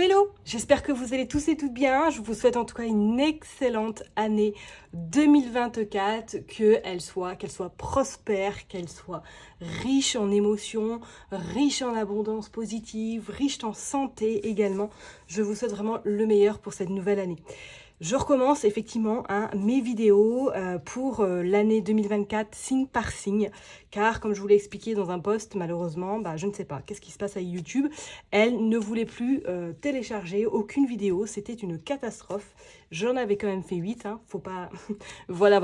Hello, j'espère que vous allez tous et toutes bien. Je vous souhaite en tout cas une excellente année 2024, qu'elle soit prospère, qu'elle soit riche en émotions, riche en abondance positive, riche en santé également. Je vous souhaite vraiment le meilleur pour cette nouvelle année. Je recommence effectivement mes vidéos pour l'année 2024 signe par signe, car comme je vous l'ai expliqué dans un post, malheureusement, je ne sais pas, qu'est-ce qui se passe à YouTube, elle ne voulait plus télécharger aucune vidéo, c'était une catastrophe. J'en avais quand même fait 8, faut pas... voilà,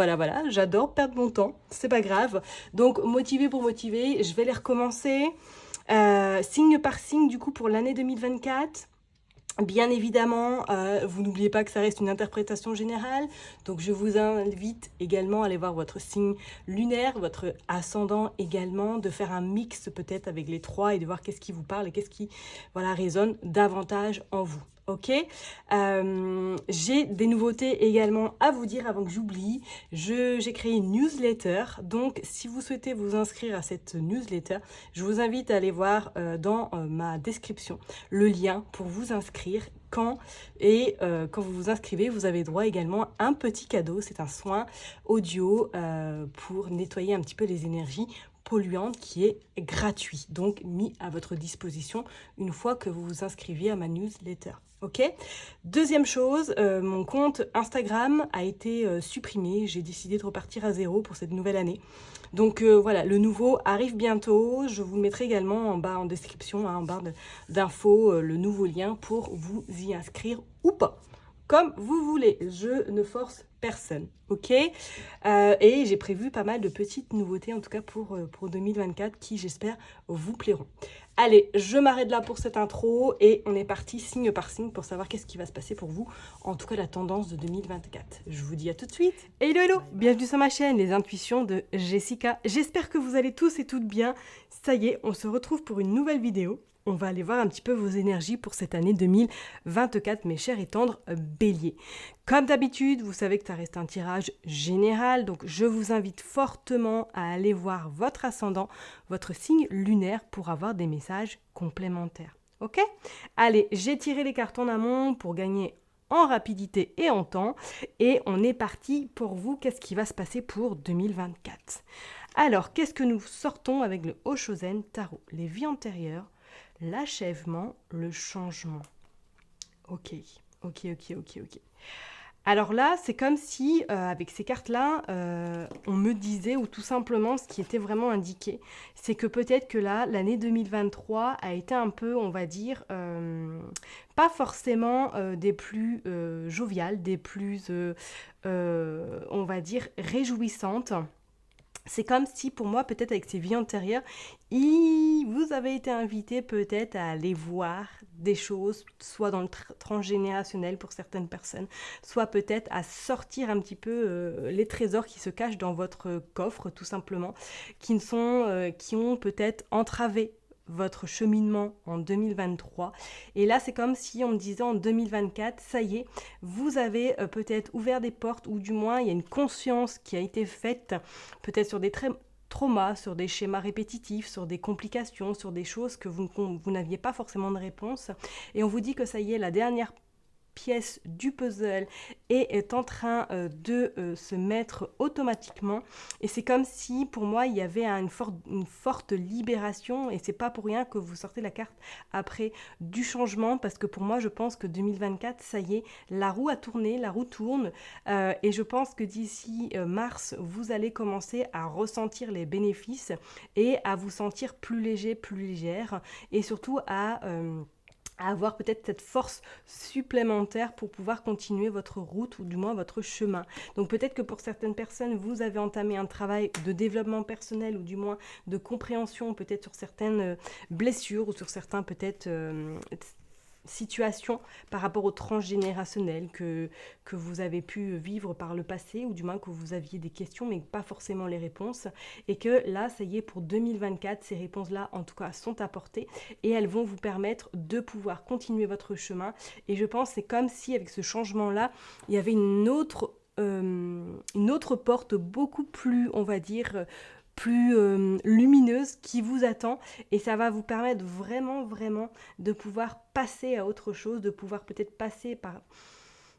j'adore perdre mon temps, c'est pas grave. Donc motivé pour motiver, je vais les recommencer signe par signe du coup pour l'année 2024. Bien évidemment, vous n'oubliez pas que ça reste une interprétation générale, donc je vous invite également à aller voir votre signe lunaire, votre ascendant également, de faire un mix peut-être avec les trois et de voir qu'est-ce qui vous parle et qu'est-ce qui résonne davantage en vous. Ok, j'ai des nouveautés également à vous dire avant que j'oublie. J'ai créé une newsletter, donc si vous souhaitez vous inscrire à cette newsletter, je vous invite à aller voir dans ma description le lien pour vous inscrire. Quand vous vous inscrivez, vous avez droit également à un petit cadeau. C'est un soin audio pour nettoyer un petit peu les énergies polluantes qui est gratuit, donc mis à votre disposition une fois que vous vous inscrivez à ma newsletter. Ok. Deuxième chose, mon compte Instagram a été supprimé. J'ai décidé de repartir à zéro pour cette nouvelle année. Donc voilà, le nouveau arrive bientôt. Je vous mettrai également en bas en description, en barre d'infos, le nouveau lien pour vous y inscrire ou pas. Comme vous voulez, je ne force personne, ok. Et j'ai prévu pas mal de petites nouveautés, en tout cas pour 2024, qui j'espère vous plairont. Allez, je m'arrête là pour cette intro et on est parti signe par signe pour savoir qu'est-ce qui va se passer pour vous, en tout cas la tendance de 2024. Je vous dis à tout de suite. Hello, bienvenue sur ma chaîne, les intuitions de Jessica. J'espère que vous allez tous et toutes bien. Ça y est, on se retrouve pour une nouvelle vidéo. On va aller voir un petit peu vos énergies pour cette année 2024, mes chers et tendres béliers. Comme d'habitude, vous savez que ça reste un tirage général, donc je vous invite fortement à aller voir votre ascendant, votre signe lunaire pour avoir des messages complémentaires. Ok ? Allez, j'ai tiré les cartes en amont pour gagner en rapidité et en temps, et on est parti pour vous. Qu'est-ce qui va se passer pour 2024 ? Alors, qu'est-ce que nous sortons avec le Oshozen Tarot ? Les vies antérieures, l'achèvement, le changement. Ok. Alors là, c'est comme si, avec ces cartes-là, on me disait, ou tout simplement, ce qui était vraiment indiqué, c'est que peut-être que là, l'année 2023 a été un peu, on va dire, pas forcément des plus joviales, des plus, on va dire, réjouissantes. C'est comme si, pour moi, peut-être avec ces vies antérieures, vous avez été invité peut-être à aller voir des choses, soit dans le transgénérationnel pour certaines personnes, soit peut-être à sortir un petit peu les trésors qui se cachent dans votre coffre, tout simplement, qui ont peut-être entravé votre cheminement en 2023. Et là, c'est comme si on me disait en 2024, ça y est, vous avez peut-être ouvert des portes, ou du moins, il y a une conscience qui a été faite, peut-être sur des traumas, sur des schémas répétitifs, sur des complications, sur des choses que vous n'aviez pas forcément de réponse. Et on vous dit que ça y est, la dernière pièce du puzzle est en train de se mettre automatiquement, et c'est comme si pour moi il y avait une forte libération, et c'est pas pour rien que vous sortez la carte après du changement, parce que pour moi je pense que 2024, ça y est, la roue a tourné, la roue tourne, et je pense que d'ici mars, vous allez commencer à ressentir les bénéfices et à vous sentir plus léger, plus légère, et surtout à avoir peut-être cette force supplémentaire pour pouvoir continuer votre route, ou du moins votre chemin. Donc peut-être que pour certaines personnes, vous avez entamé un travail de développement personnel, ou du moins de compréhension, peut-être sur certaines blessures, ou sur certains peut-être situation par rapport au transgénérationnel que vous avez pu vivre par le passé, ou du moins que vous aviez des questions mais pas forcément les réponses, et que là ça y est, pour 2024, ces réponses-là en tout cas sont apportées, et elles vont vous permettre de pouvoir continuer votre chemin. Et je pense que c'est comme si avec ce changement-là, il y avait une autre porte beaucoup plus, on va dire, plus lumineuse qui vous attend et ça va vous permettre vraiment, vraiment de pouvoir passer à autre chose, de pouvoir peut-être passer par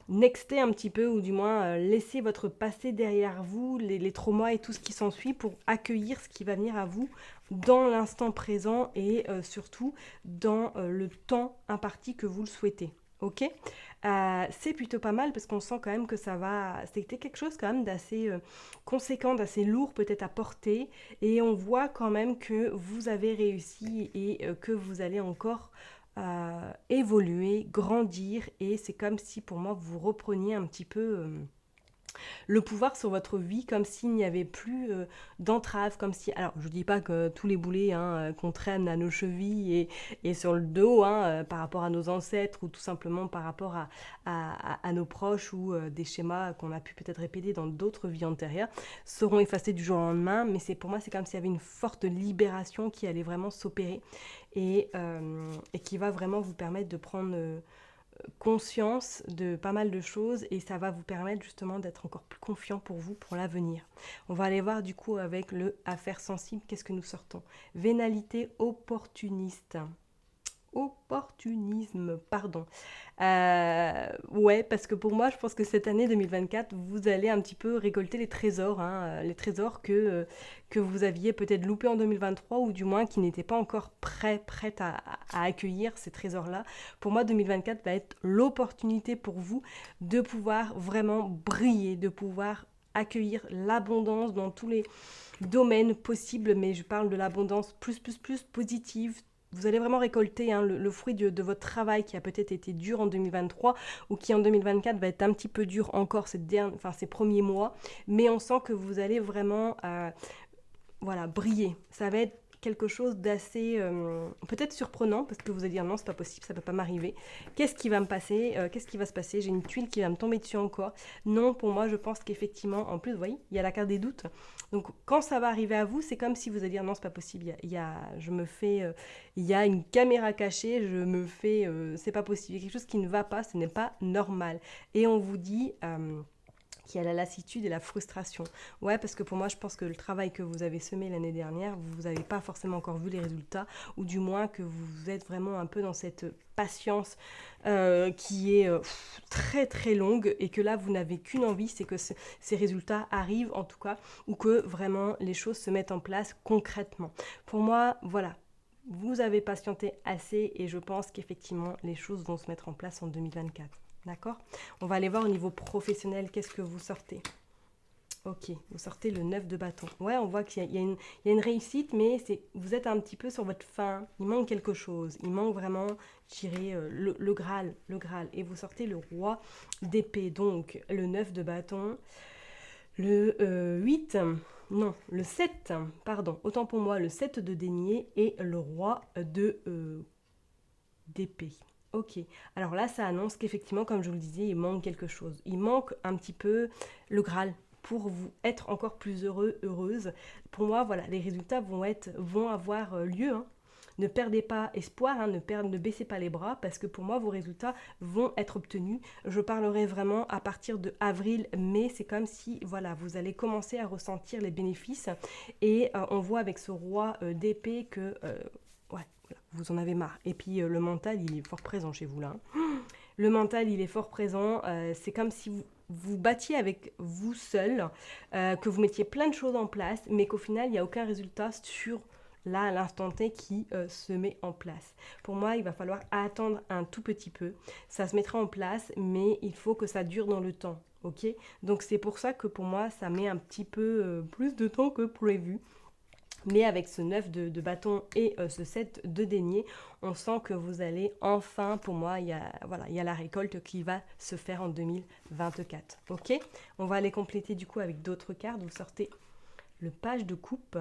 nexter un petit peu ou du moins laisser votre passé derrière vous, les traumas et tout ce qui s'ensuit pour accueillir ce qui va venir à vous dans l'instant présent et surtout dans le temps imparti que vous le souhaitez. Ok, c'est plutôt pas mal parce qu'on sent quand même que ça va. C'était quelque chose quand même d'assez conséquent, d'assez lourd peut-être à porter. Et on voit quand même que vous avez réussi et que vous allez encore évoluer, grandir. Et c'est comme si pour moi vous repreniez un petit peu le pouvoir sur votre vie comme s'il n'y avait plus d'entrave, comme si... Alors, je ne dis pas que tous les boulets qu'on traîne à nos chevilles et sur le dos par rapport à nos ancêtres ou tout simplement par rapport à nos proches ou des schémas qu'on a pu peut-être répéter dans d'autres vies antérieures seront effacés du jour au lendemain, mais pour moi, c'est comme s'il y avait une forte libération qui allait vraiment s'opérer et qui va vraiment vous permettre de prendre... conscience de pas mal de choses et ça va vous permettre justement d'être encore plus confiant pour vous pour l'avenir. On va aller voir du coup avec le affaire sensible, qu'est-ce que nous sortons? Vénalité opportuniste. Opportunisme, pardon. Ouais, parce que pour moi, je pense que cette année 2024, vous allez un petit peu récolter les trésors que vous aviez peut-être loupés en 2023 ou du moins qui n'étaient pas encore prêtes à accueillir ces trésors-là. Pour moi, 2024 va être l'opportunité pour vous de pouvoir vraiment briller, de pouvoir accueillir l'abondance dans tous les domaines possibles, mais je parle de l'abondance plus positive. Vous allez vraiment récolter le fruit de votre travail qui a peut-être été dur en 2023 ou qui en 2024 va être un petit peu dur encore ces premiers mois. Mais on sent que vous allez vraiment briller. Ça va être quelque chose d'assez peut-être surprenant parce que vous allez dire non, c'est pas possible, ça peut pas m'arriver. Qu'est-ce qui va me passer? Qu'est-ce qui va se passer? J'ai une tuile qui va me tomber dessus encore. Non, pour moi, je pense qu'effectivement, en plus, vous voyez, il y a la carte des doutes. Donc, quand ça va arriver à vous, c'est comme si vous allez dire non, c'est pas possible. Il y a une caméra cachée, c'est pas possible. Il y a quelque chose qui ne va pas, ce n'est pas normal. Et on vous dit qui a la lassitude et la frustration. Ouais, parce que pour moi, je pense que le travail que vous avez semé l'année dernière, vous n'avez pas forcément encore vu les résultats, ou du moins que vous êtes vraiment un peu dans cette patience qui est très très longue, et que là, vous n'avez qu'une envie, c'est que ces résultats arrivent en tout cas, ou que vraiment les choses se mettent en place concrètement. Pour moi, voilà. Vous avez patienté assez et je pense qu'effectivement, les choses vont se mettre en place en 2024. D'accord? On va aller voir au niveau professionnel, qu'est-ce que vous sortez? Ok, vous sortez le 9 de bâton. Ouais, on voit qu'il y a une réussite, mais vous êtes un petit peu sur votre fin. Il manque quelque chose. Il manque vraiment, je dirais, le Graal. Et vous sortez le roi d'épée. Donc, le 9 de bâton. Le 8, non, le 7, pardon, autant pour moi, le 7 de denier et le roi d'épée. Ok, alors là, ça annonce qu'effectivement, comme je vous le disais, il manque quelque chose. Il manque un petit peu le Graal pour vous être encore plus heureuse. Pour moi, voilà, les résultats vont avoir lieu. Ne perdez pas espoir, ne baissez pas les bras, parce que pour moi, vos résultats vont être obtenus. Je parlerai vraiment à partir de avril, mai, c'est comme si, voilà, vous allez commencer à ressentir les bénéfices. Et on voit avec ce roi d'épée que... ouais, vous en avez marre. Et puis le mental, il est fort présent chez vous là. Le mental, il est fort présent. C'est comme si vous battiez avec vous seul, que vous mettiez plein de choses en place, mais qu'au final, il n'y a aucun résultat sur là, à l'instant T, qui se met en place. Pour moi, il va falloir attendre un tout petit peu. Ça se mettra en place, mais il faut que ça dure dans le temps. Ok? Donc c'est pour ça que pour moi, ça met un petit peu plus de temps que prévu. Mais avec ce 9 de bâton et ce 7 de denier, on sent que vous allez enfin, pour moi, il y a la récolte qui va se faire en 2024. Ok? On va aller compléter du coup avec d'autres cartes. Vous sortez le page de coupe.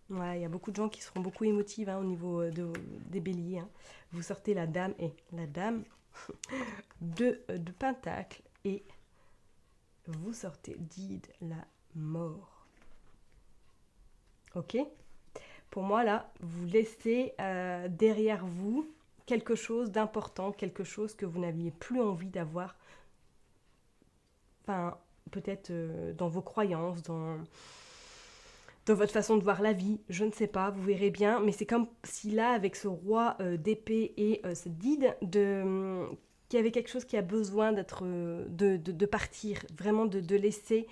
Ouais, il y a beaucoup de gens qui seront beaucoup émotifs au niveau des béliers. Vous sortez la dame de pentacle et vous sortez Deed, la mort. Ok? Pour moi, là, vous laissez derrière vous quelque chose d'important, quelque chose que vous n'aviez plus envie d'avoir. Enfin, peut-être dans vos croyances, dans dans votre façon de voir la vie, je ne sais pas, vous verrez bien, mais c'est comme si là, avec ce roi d'épée et cette dide, qu'il y avait quelque chose qui a besoin de partir, vraiment de laisser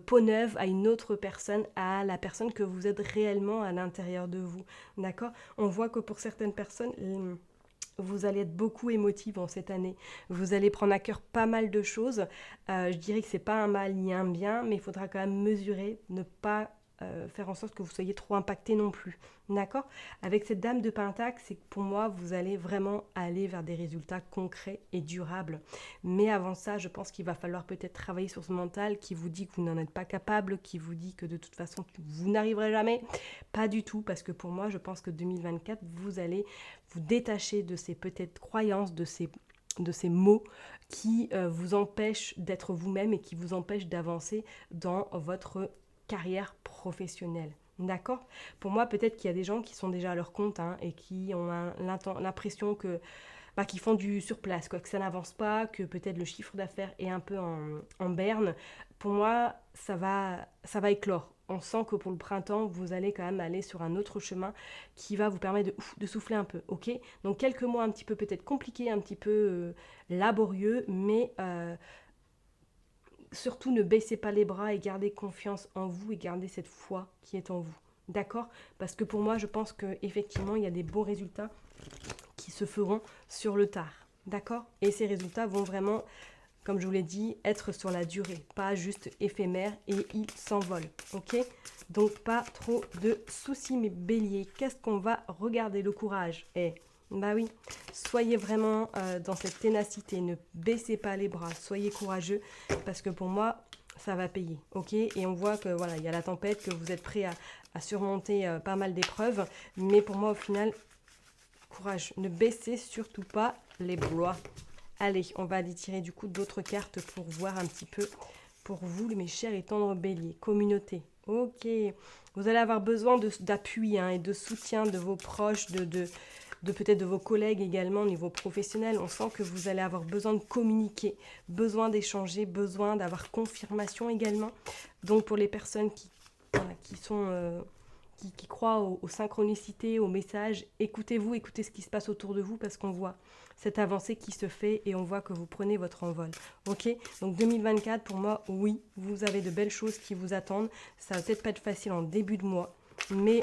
peau neuve à une autre personne, à la personne que vous êtes réellement à l'intérieur de vous, d'accord? On voit que pour certaines personnes, vous allez être beaucoup émotive en cette année. Vous allez prendre à cœur pas mal de choses. Je dirais que c'est pas un mal ni un bien, mais il faudra quand même mesurer, ne pas faire en sorte que vous soyez trop impacté non plus. D'accord? Avec cette dame de Pentacle, c'est que pour moi, vous allez vraiment aller vers des résultats concrets et durables. Mais avant ça, je pense qu'il va falloir peut-être travailler sur ce mental qui vous dit que vous n'en êtes pas capable, qui vous dit que de toute façon, vous n'arriverez jamais. Pas du tout, parce que pour moi, je pense que 2024, vous allez vous détacher de ces peut-être croyances, de ces mots qui vous empêchent d'être vous-même et qui vous empêchent d'avancer dans votre carrière professionnelle. D'accord? Pour moi, peut-être qu'il y a des gens qui sont déjà à leur compte et qui ont l'impression que qui font du surplace, quoi, que ça n'avance pas, que peut-être le chiffre d'affaires est un peu en berne. Pour moi, ça va éclore. On sent que pour le printemps, vous allez quand même aller sur un autre chemin qui va vous permettre de souffler un peu, ok? Donc quelques mois un petit peu peut-être compliqués, un petit peu laborieux, mais surtout ne baissez pas les bras et gardez confiance en vous et gardez cette foi qui est en vous. D'accord? Parce que pour moi, je pense qu'effectivement, il y a des beaux résultats qui se feront sur le tard. D'accord? Et ces résultats vont vraiment, comme je vous l'ai dit, être sur la durée, pas juste éphémère et ils s'envolent. Ok? Donc pas trop de soucis, mes béliers. Qu'est-ce qu'on va regarder? Le courage. Bah oui, soyez vraiment dans cette ténacité, ne baissez pas les bras, soyez courageux, parce que pour moi, ça va payer, ok? Et on voit que voilà, il y a la tempête, que vous êtes prêt à surmonter pas mal d'épreuves, mais pour moi, au final, courage, ne baissez surtout pas les bras. Allez, on va aller tirer du coup d'autres cartes pour voir un petit peu pour vous, mes chers et tendres béliers. Communauté, ok. Vous allez avoir besoin d'appui et de soutien de vos proches, de peut-être de vos collègues également au niveau professionnel. On sent que vous allez avoir besoin de communiquer, besoin d'échanger, besoin d'avoir confirmation également. Donc pour les personnes qui croient aux synchronicités, aux messages, écoutez-vous, écoutez ce qui se passe autour de vous parce qu'on voit cette avancée qui se fait et on voit que vous prenez votre envol. Ok? Donc 2024, pour moi, oui, vous avez de belles choses qui vous attendent. Ça va peut-être pas être facile en début de mois,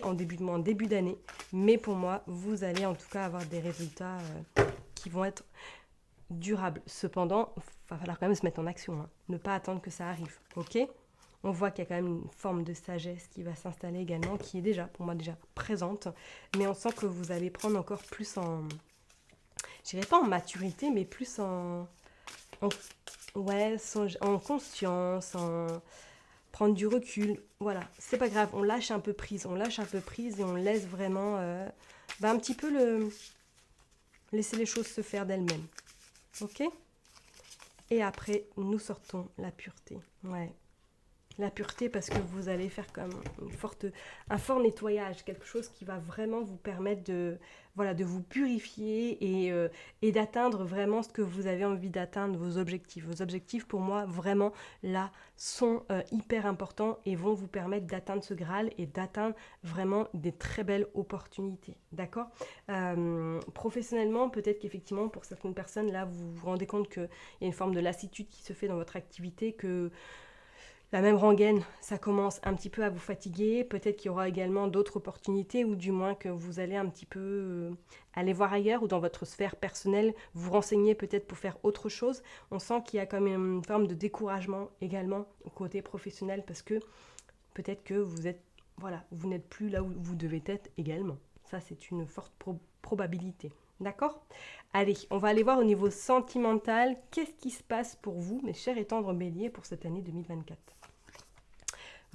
en début d'année. Mais pour moi, vous allez en tout cas avoir des résultats qui vont être durables. Cependant, il va falloir quand même se mettre en action. Ne pas attendre que ça arrive. Ok? On voit qu'il y a quand même une forme de sagesse qui va s'installer également, qui est déjà, pour moi, déjà présente. Mais on sent que vous allez prendre encore plus je dirais pas en maturité, mais plus en conscience, prendre du recul. Voilà, c'est pas grave, on lâche un peu prise et on laisse vraiment un petit peu laisser les choses se faire d'elles-mêmes. Ok? Et après, nous sortons la pureté. Ouais. La pureté parce que vous allez faire comme un fort nettoyage, quelque chose qui va vraiment vous permettre de vous purifier et d'atteindre vraiment ce que vous avez envie d'atteindre, vos objectifs. Vos objectifs, pour moi, vraiment, là, sont hyper importants et vont vous permettre d'atteindre ce Graal et d'atteindre vraiment des très belles opportunités. D'accord? Professionnellement, peut-être qu'effectivement, pour certaines personnes, là, vous vous rendez compte qu'il y a une forme de lassitude qui se fait dans votre activité, que la même rengaine, ça commence un petit peu à vous fatiguer. Peut-être qu'il y aura également d'autres opportunités ou du moins que vous allez un petit peu aller voir ailleurs ou dans votre sphère personnelle, vous renseigner peut-être pour faire autre chose. On sent qu'il y a quand même une forme de découragement également au côté professionnel parce que peut-être que vous n'êtes plus là où vous devez être également. Ça, c'est une forte probabilité. D'accord? Allez, on va aller voir au niveau sentimental. Qu'est-ce qui se passe pour vous, mes chers et tendres béliers, pour cette année 2024?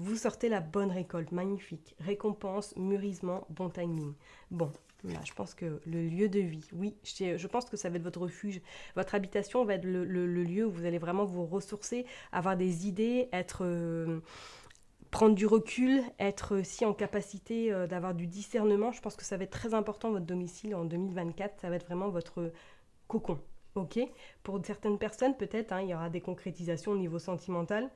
Vous sortez la bonne récolte, magnifique. Récompense, mûrissement, bon timing. Bon, là, je pense que le lieu de vie, oui, je pense que ça va être votre refuge. Votre habitation va être le lieu où vous allez vraiment vous ressourcer, avoir des idées, prendre du recul, être aussi en capacité d'avoir du discernement. Je pense que ça va être très important, votre domicile en 2024. Ça va être vraiment votre cocon. Ok? Pour certaines personnes, peut-être, il y aura des concrétisations au niveau sentimental.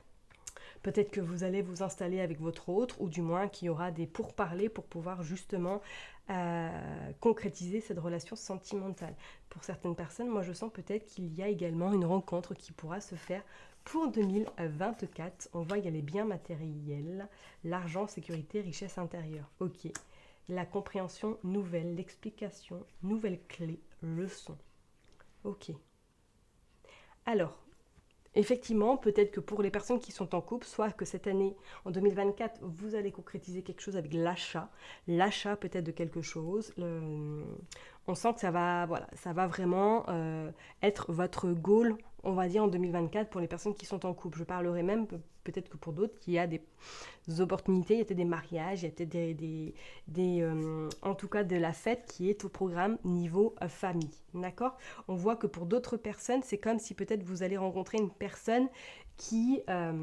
Peut-être que vous allez vous installer avec votre autre, ou du moins qu'il y aura des pourparlers pour pouvoir justement concrétiser cette relation sentimentale. Pour certaines personnes, moi je sens peut-être qu'il y a également une rencontre qui pourra se faire pour 2024. On voit qu'il y a les biens matériels, l'argent, sécurité, richesse intérieure. Ok. La compréhension nouvelle, l'explication, nouvelle clé, leçon. Ok. Alors, effectivement, peut-être que pour les personnes qui sont en couple, soit que cette année, en 2024, vous allez concrétiser quelque chose avec l'achat peut-être de quelque chose. On sent que ça va, voilà, ça va vraiment être votre goal, on va dire, en 2024 pour les personnes qui sont en couple. Je parlerai même, peut-être que pour d'autres, qu'il y a des opportunités, il y a peut-être des mariages, il y a peut-être en tout cas de la fête qui est au programme niveau famille, d'accord. On voit que pour d'autres personnes, c'est comme si peut-être vous allez rencontrer une personne qui a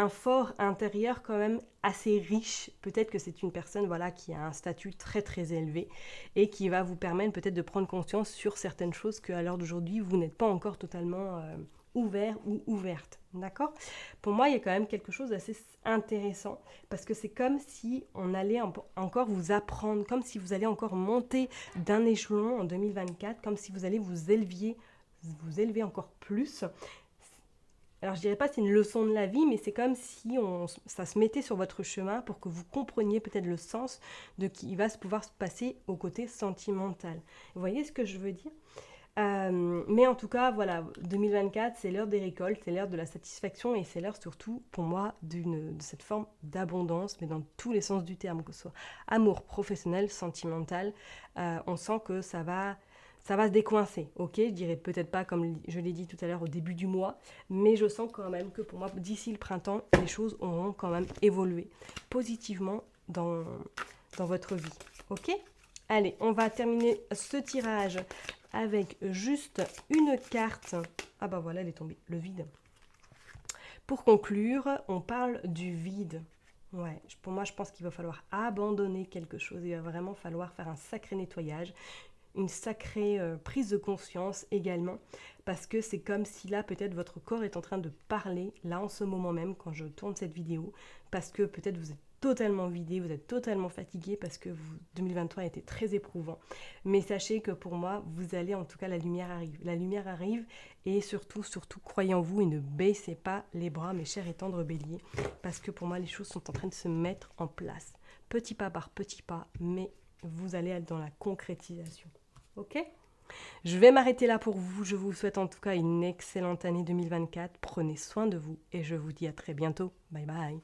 un fort intérieur quand même assez riche. Peut-être que c'est une personne voilà, qui a un statut très très élevé et qui va vous permettre peut-être de prendre conscience sur certaines choses qu'à l'heure d'aujourd'hui, vous n'êtes pas encore totalement ouvert ou ouverte. D'accord. Pour moi, il y a quand même quelque chose d'assez intéressant parce que c'est comme si on allait encore vous apprendre, comme si vous allez encore monter d'un échelon en 2024, comme si vous allez vous élever encore plus. Alors je dirais pas que c'est une leçon de la vie, mais c'est comme si ça se mettait sur votre chemin pour que vous compreniez peut-être le sens de qui va pouvoir se passer au côté sentimental. Vous voyez ce que je veux dire? Mais en tout cas, voilà, 2024, c'est l'heure des récoltes, c'est l'heure de la satisfaction et c'est l'heure surtout, pour moi, de cette forme d'abondance, mais dans tous les sens du terme, que ce soit amour professionnel, sentimental. On sent que ça va se décoincer, ok? Je dirais peut-être pas comme je l'ai dit tout à l'heure au début du mois, mais je sens quand même que pour moi, d'ici le printemps, les choses auront quand même évolué positivement dans votre vie, ok? Allez, on va terminer ce tirage avec juste une carte. Ah bah voilà, elle est tombée, le vide. Pour conclure, on parle du vide. Ouais, pour moi, je pense qu'il va falloir abandonner quelque chose. Il va vraiment falloir faire un sacré nettoyage, une sacrée prise de conscience également, parce que c'est comme si là, peut-être votre corps est en train de parler, là, en ce moment même, quand je tourne cette vidéo, parce que peut-être vous êtes totalement vidé, vous êtes totalement fatigué, parce que 2023 a été très éprouvant. Mais sachez que pour moi, vous allez, en tout cas, la lumière arrive. La lumière arrive, et surtout, croyez en vous et ne baissez pas les bras, mes chers et tendres béliers, parce que pour moi, les choses sont en train de se mettre en place, petit pas par petit pas, mais vous allez être dans la concrétisation. Ok ? Je vais m'arrêter là pour vous. Je vous souhaite en tout cas une excellente année 2024. Prenez soin de vous et je vous dis à très bientôt. Bye bye.